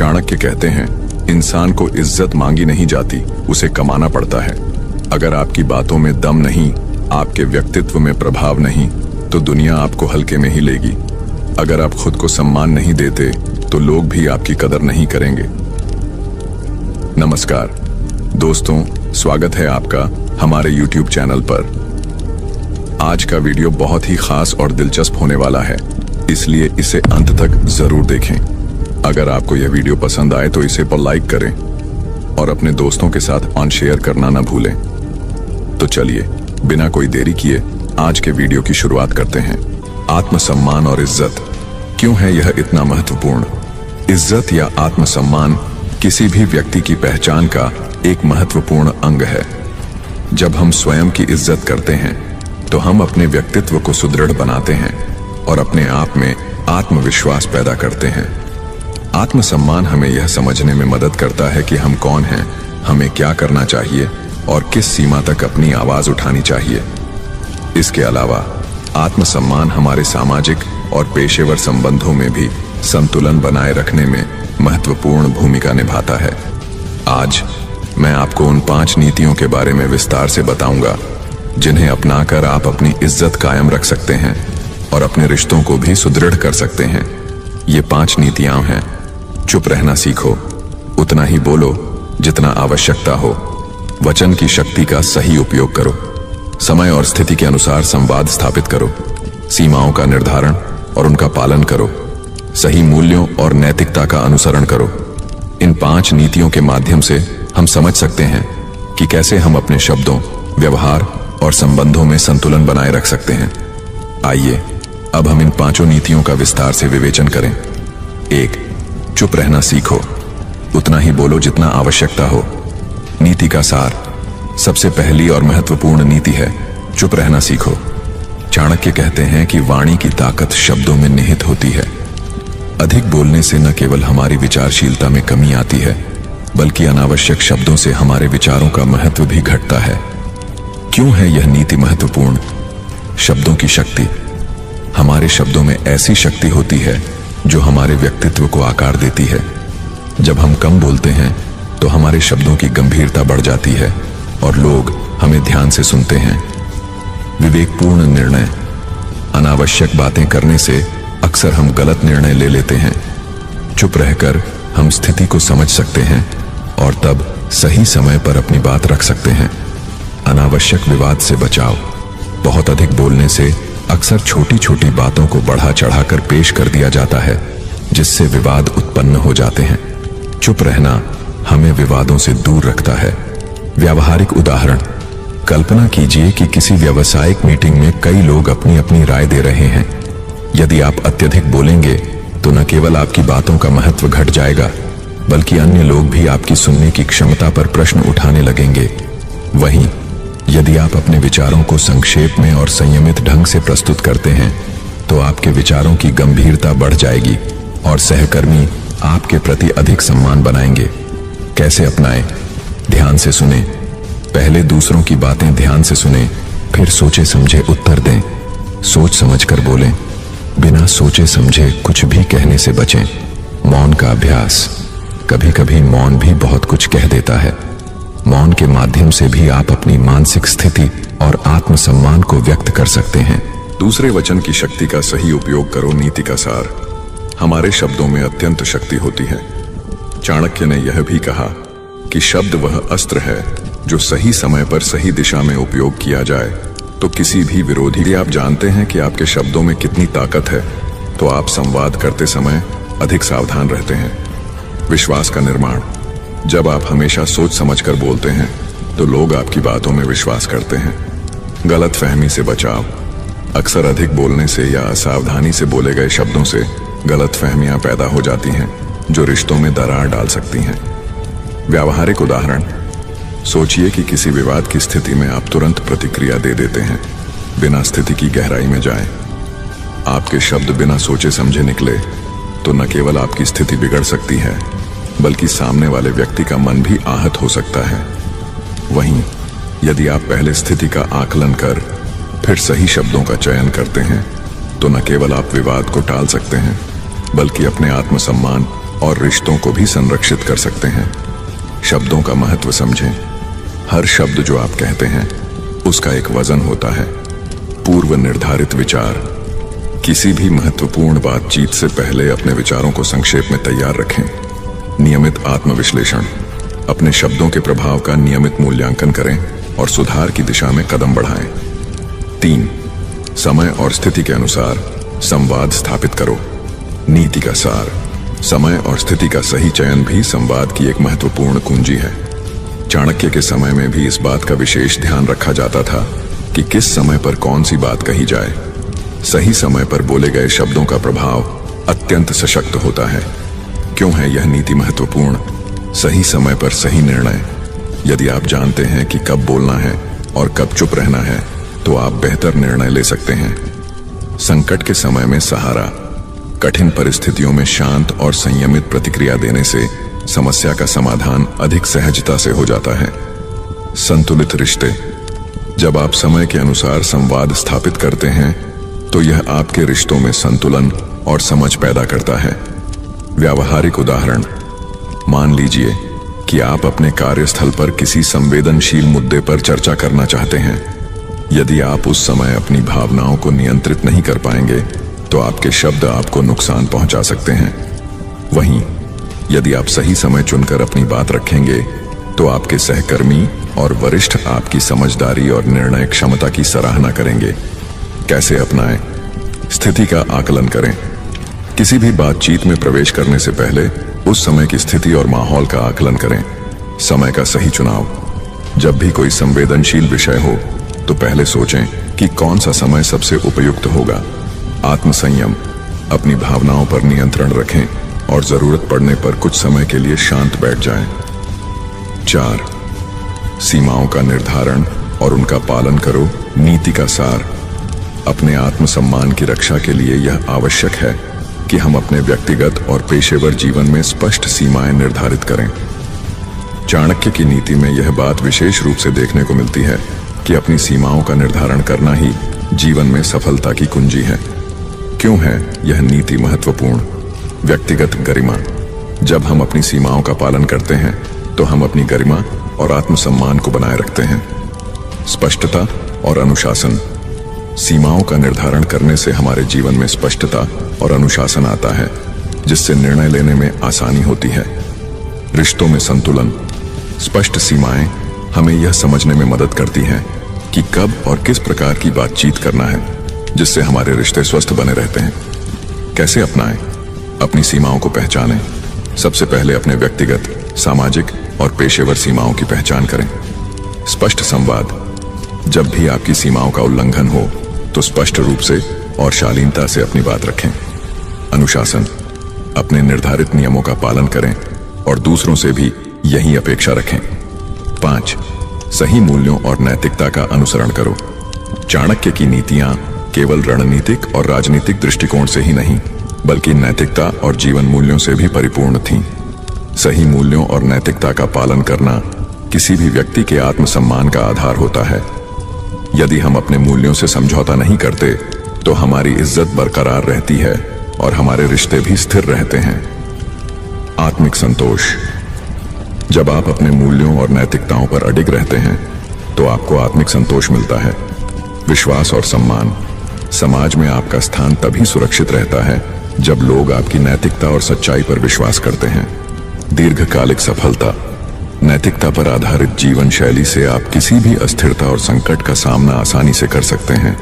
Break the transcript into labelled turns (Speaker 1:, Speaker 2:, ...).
Speaker 1: चाणक्य कहते हैं, इंसान को इज्जत मांगी नहीं जाती, उसे कमाना पड़ता है। अगर आपकी बातों में दम नहीं, आपके व्यक्तित्व में प्रभाव नहीं, तो दुनिया आपको हल्के में ही लेगी। अगर आप खुद को सम्मान नहीं देते तो लोग भी आपकी कदर नहीं करेंगे। नमस्कार दोस्तों, स्वागत है आपका हमारे YouTube चैनल पर। आज का वीडियो बहुत ही खास और दिलचस्प होने वाला है, इसलिए इसे अंत तक जरूर देखें। अगर आपको यह वीडियो पसंद आए तो इसे पर लाइक करें और अपने दोस्तों के साथ ऑन शेयर करना न भूलें। तो चलिए बिना कोई देरी किए आज के वीडियो की शुरुआत करते हैं। आत्मसम्मान और इज्जत, क्यों है यह इतना महत्वपूर्ण? इज्जत या आत्मसम्मान किसी भी व्यक्ति की पहचान का एक महत्वपूर्ण अंग है। जब हम स्वयं की इज्जत करते हैं तो हम अपने व्यक्तित्व को सुदृढ़ बनाते हैं और अपने आप में आत्मविश्वास पैदा करते हैं। आत्मसम्मान हमें यह समझने में मदद करता है कि हम कौन हैं, हमें क्या करना चाहिए और किस सीमा तक अपनी आवाज उठानी चाहिए। इसके अलावा आत्मसम्मान हमारे सामाजिक और पेशेवर संबंधों में भी संतुलन बनाए रखने में महत्वपूर्ण भूमिका निभाता है। आज मैं आपको उन 5 नीतियों के बारे में विस्तार से बताऊंगा जिन्हें अपनाकर आप अपनी इज्जत कायम रख सकते हैं और अपने रिश्तों को भी सुदृढ़ कर सकते हैं। ये 5 नीतियां हैं। चुप रहना सीखो, उतना ही बोलो जितना आवश्यकता हो। वचन की शक्ति का सही उपयोग करो। समय और स्थिति के अनुसार संवाद स्थापित करो। सीमाओं का निर्धारण और उनका पालन करो। सही मूल्यों और नैतिकता का अनुसरण करो। इन 5 नीतियों के माध्यम से हम समझ सकते हैं कि कैसे हम अपने शब्दों, व्यवहार और संबंधों में संतुलन बनाए रख सकते हैं। आइए अब हम इन 5 नीतियों का विस्तार से विवेचन करें। 1. चुप रहना सीखो, उतना ही बोलो जितना आवश्यकता हो। नीति का सार। सबसे पहली और महत्वपूर्ण नीति है, चुप रहना सीखो। चाणक्य कहते हैं कि वाणी की ताकत शब्दों में निहित होती है। अधिक बोलने से न केवल हमारी विचारशीलता में कमी आती है, बल्कि अनावश्यक शब्दों से हमारे विचारों का महत्व भी घटता है। क्यों है यह नीति महत्वपूर्ण? शब्दों की शक्ति। हमारे शब्दों में ऐसी शक्ति होती है जो हमारे व्यक्तित्व को आकार देती है। जब हम कम बोलते हैं तो हमारे शब्दों की गंभीरता बढ़ जाती है और लोग हमें ध्यान से सुनते हैं। विवेकपूर्ण निर्णय। अनावश्यक बातें करने से अक्सर हम गलत निर्णय ले लेते हैं। चुप रहकर हम स्थिति को समझ सकते हैं और तब सही समय पर अपनी बात रख सकते हैं। अनावश्यक विवाद से बचाव। बहुत अधिक बोलने से अक्सर छोटी छोटी बातों को बढ़ा चढ़ाकर पेश कर दिया जाता है, जिससे विवाद उत्पन्न हो जाते हैं। चुप रहना हमें विवादों से दूर रखता है। व्यावहारिक उदाहरण। कल्पना कीजिए कि किसी व्यावसायिक मीटिंग में कई लोग अपनी अपनी राय दे रहे हैं। यदि आप अत्यधिक बोलेंगे तो न केवल आपकी बातों का महत्व घट जाएगा, बल्कि अन्य लोग भी आपकी सुनने की क्षमता पर प्रश्न उठाने लगेंगे। वहीं यदि आप अपने विचारों को संक्षेप में और संयमित ढंग से प्रस्तुत करते हैं तो आपके विचारों की गंभीरता बढ़ जाएगी और सहकर्मी आपके प्रति अधिक सम्मान बनाएंगे। कैसे अपनाएं? ध्यान से सुनें। पहले दूसरों की बातें ध्यान से सुनें, फिर सोचे समझे उत्तर दें। सोच समझकर बोलें, बिना सोचे समझे कुछ भी कहने से बचें। मौन का अभ्यास। कभी कभी मौन भी बहुत कुछ कह देता है। मौन के माध्यम से भी आप अपनी मानसिक स्थिति और आत्मसम्मान को व्यक्त कर सकते हैं। दूसरे वचन की शक्ति का सही उपयोग करो। नीति का सार। हमारे शब्दों में अत्यंत शक्ति होती है। चाणक्य ने यह भी कहा कि शब्द वह अस्त्र है जो सही समय पर सही दिशा में उपयोग किया जाए तो किसी भी विरोधी। यदि आप जानते हैं कि आपके शब्दों में कितनी ताकत है तो आप संवाद करते समय अधिक सावधान रहते हैं। विश्वास का निर्माण। जब आप हमेशा सोच समझकर बोलते हैं तो लोग आपकी बातों में विश्वास करते हैं। गलत फहमी से बचाव। अक्सर अधिक बोलने से या असावधानी से बोले गए शब्दों से गलत फहमियां पैदा हो जाती हैं जो रिश्तों में दरार डाल सकती हैं। व्यावहारिक उदाहरण। सोचिए कि किसी विवाद की स्थिति में आप तुरंत प्रतिक्रिया दे देते हैं, बिना स्थिति की गहराई में जाए। आपके शब्द बिना सोचे समझे निकले तो न केवल आपकी स्थिति बिगड़ सकती है, बल्कि सामने वाले व्यक्ति का मन भी आहत हो सकता है। वहीं यदि आप पहले स्थिति का आकलन कर फिर सही शब्दों का चयन करते हैं तो न केवल आप विवाद को टाल सकते हैं, बल्कि अपने आत्मसम्मान और रिश्तों को भी संरक्षित कर सकते हैं। शब्दों का महत्व समझें। हर शब्द जो आप कहते हैं उसका एक वजन होता है। पूर्व निर्धारित विचार। किसी भी महत्वपूर्ण बातचीत से पहले अपने विचारों को संक्षेप में तैयार रखें। नियमित आत्मविश्लेषण। अपने शब्दों के प्रभाव का नियमित मूल्यांकन करें और सुधार की दिशा में कदम बढ़ाएं। 3. समय और स्थिति के अनुसार संवाद स्थापित करो। नीति का सार। समय और स्थिति का सही चयन भी संवाद की एक महत्वपूर्ण कुंजी है। चाणक्य के समय में भी इस बात का विशेष ध्यान रखा जाता था कि किस समय पर कौन सी बात कही जाए। सही समय पर बोले गए शब्दों का प्रभाव अत्यंत सशक्त होता है। क्यों है यह नीति महत्वपूर्ण? सही समय पर सही निर्णय। यदि आप जानते हैं कि कब बोलना है और कब चुप रहना है तो आप बेहतर निर्णय ले सकते हैं। संकट के समय में सहारा। कठिन परिस्थितियों में शांत और संयमित प्रतिक्रिया देने से समस्या का समाधान अधिक सहजता से हो जाता है। संतुलित रिश्ते। जब आप समय के अनुसार संवाद स्थापित करते हैं तो यह आपके रिश्तों में संतुलन और समझ पैदा करता है। व्यावहारिक उदाहरण। मान लीजिए कि आप अपने कार्यस्थल पर किसी संवेदनशील मुद्दे पर चर्चा करना चाहते हैं। यदि आप उस समय अपनी भावनाओं को नियंत्रित नहीं कर पाएंगे तो आपके शब्द आपको नुकसान पहुंचा सकते हैं। वहीं यदि आप सही समय चुनकर अपनी बात रखेंगे तो आपके सहकर्मी और वरिष्ठ आपकी समझदारी और निर्णय क्षमता की सराहना करेंगे। कैसे अपनाएं? स्थिति का आकलन करें। किसी भी बातचीत में प्रवेश करने से पहले उस समय की स्थिति और माहौल का आकलन करें। समय का सही चुनाव। जब भी कोई संवेदनशील विषय हो तो पहले सोचें कि कौन सा समय सबसे उपयुक्त होगा। आत्मसंयम। अपनी भावनाओं पर नियंत्रण रखें और जरूरत पड़ने पर कुछ समय के लिए शांत बैठ जाएं। 4. सीमाओं का निर्धारण और उनका पालन करो। नीति का सार। अपने आत्मसम्मान की रक्षा के लिए यह आवश्यक है कि हम अपने व्यक्तिगत और पेशेवर जीवन में स्पष्ट सीमाएं निर्धारित करें। चाणक्य की नीति में यह बात विशेष रूप से देखने को मिलती है कि अपनी सीमाओं का निर्धारण करना ही जीवन में सफलता की कुंजी है। क्यों है यह नीति महत्वपूर्ण? व्यक्तिगत गरिमा। जब हम अपनी सीमाओं का पालन करते हैं तो हम अपनी गरिमा और आत्मसम्मान को बनाए रखते हैं। स्पष्टता और अनुशासन। सीमाओं का निर्धारण करने से हमारे जीवन में स्पष्टता और अनुशासन आता है, जिससे निर्णय लेने में आसानी होती है। रिश्तों में संतुलन। स्पष्ट सीमाएं हमें यह समझने में मदद करती हैं कि कब और किस प्रकार की बातचीत करना है, जिससे हमारे रिश्ते स्वस्थ बने रहते हैं। कैसे अपनाएं? अपनी सीमाओं को पहचानें। सबसे पहले अपने व्यक्तिगत, सामाजिक और पेशेवर सीमाओं की पहचान करें। स्पष्ट संवाद। जब भी आपकी सीमाओं का उल्लंघन हो तो स्पष्ट रूप से और शालीनता से अपनी बात रखें। अनुशासन। अपने निर्धारित नियमों का पालन करें और दूसरों से भी यही अपेक्षा रखें। 5. सही मूल्यों और नैतिकता का अनुसरण करो। चाणक्य की नीतियां केवल रणनीतिक और राजनीतिक दृष्टिकोण से ही नहीं बल्कि नैतिकता और जीवन मूल्यों से भी परिपूर्ण थीं। सही मूल्यों और नैतिकता का पालन करना किसी भी व्यक्ति के आत्मसम्मान का आधार होता है। यदि हम अपने मूल्यों से समझौता नहीं करते तो हमारी इज्जत बरकरार रहती है और हमारे रिश्ते भी स्थिर रहते हैं। आत्मिक संतोष। जब आप अपने मूल्यों और नैतिकताओं पर अडिग रहते हैं तो आपको आत्मिक संतोष मिलता है। विश्वास और सम्मान। समाज में आपका स्थान तभी सुरक्षित रहता है जब लोग आपकी नैतिकता और सच्चाई पर विश्वास करते हैं। दीर्घकालिक सफलता। नैतिकता पर आधारित जीवन शैली से आप किसी भी अस्थिरता और संकट का सामना आसानी से कर सकते हैं।